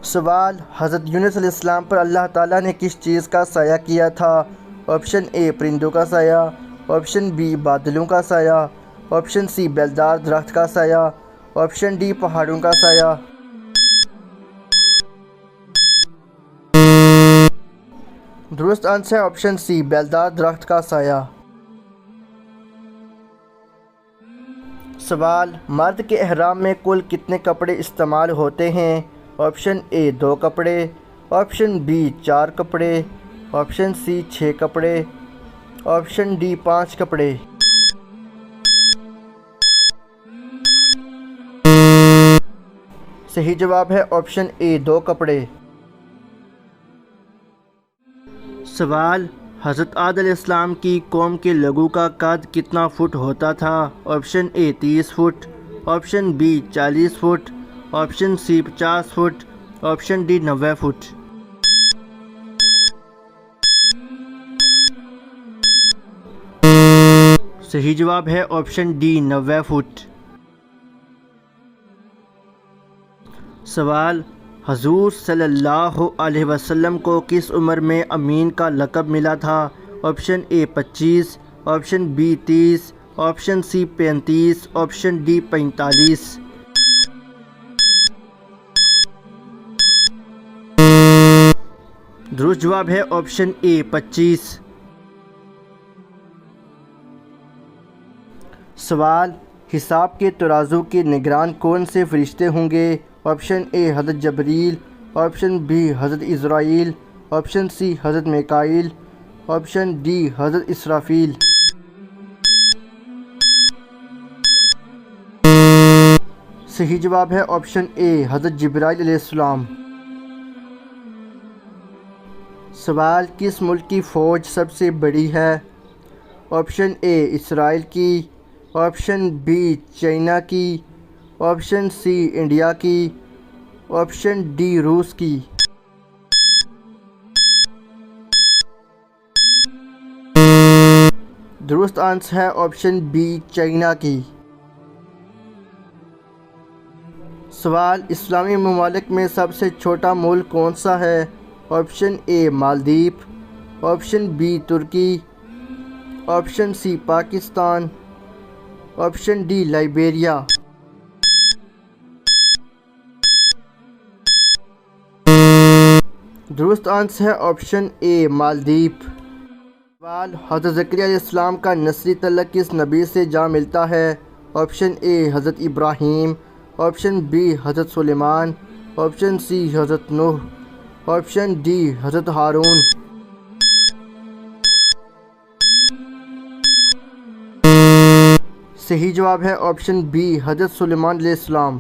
سوال: حضرت یونس علیہ السلام پر اللہ تعالیٰ نے کس چیز کا سایہ کیا تھا؟ آپشن اے پرندوں کا سایہ، آپشن بی بادلوں کا سایہ، آپشن سی بیلدار درخت کا سایہ، آپشن ڈی پہاڑوں کا سایہ۔ درست آنسر ہے آپشن سی بیلدار درخت کا سایہ۔ سوال: مرد کے احرام میں کل کتنے کپڑے استعمال ہوتے ہیں؟ آپشن اے 2 کپڑے، آپشن بی 4 کپڑے، آپشن سی 6 کپڑے، آپشن ڈی 5 کپڑے۔ صحیح جواب ہے آپشن اے 2 کپڑے۔ سوال: حضرت آدم علیہ السلام کی قوم کے لوگوں کا قد کتنا فٹ ہوتا تھا؟ Option A 30 foot, option B 40 foot, option C 50 foot, option D 90 foot. صحیح جواب ہے آپشن ڈی 90 فٹ۔ سوال: حضور صلی اللہ علیہ وسلم کو کس عمر میں امین کا لقب ملا تھا؟ Option A 25، option B 30، option C 35، option D 45۔ درست جواب ہے آپشن اے 25۔ سوال: حساب کے ترازو کے نگران کون سے فرشتے ہوں گے؟ آپشن اے حضرت جبریل، آپشن بی حضرت اسرائیل، آپشن سی حضرت میکائیل، آپشن ڈی حضرت اسرافیل۔ صحیح جواب ہے آپشن اے حضرت جبرائیل علیہ السلام۔ سوال: کس ملک کی فوج سب سے بڑی ہے؟ آپشن اے اسرائیل کی، آپشن بی چائنا کی، آپشن سی انڈیا کی، آپشن ڈی روس کی۔ درست آنسر ہے آپشن بی چائنا کی۔ سوال: اسلامی ممالک میں سب سے چھوٹا ملک کون سا ہے؟ Option A Maldives, option B ترکی، option C Pakistan, option D Liberia. درست آنسر ہے آپشن اے مالدیپ۔ سوال: حضرت زکریا علیہ السلام کا نسلی تعلق کس نبی سے جا ملتا ہے؟ آپشن اے حضرت ابراہیم، آپشن بی حضرت سلیمان، آپشن سی حضرت نوح، آپشن ڈی حضرت ہارون۔ صحیح جواب ہے آپشن بی حضرت سلیمان علیہ السلام۔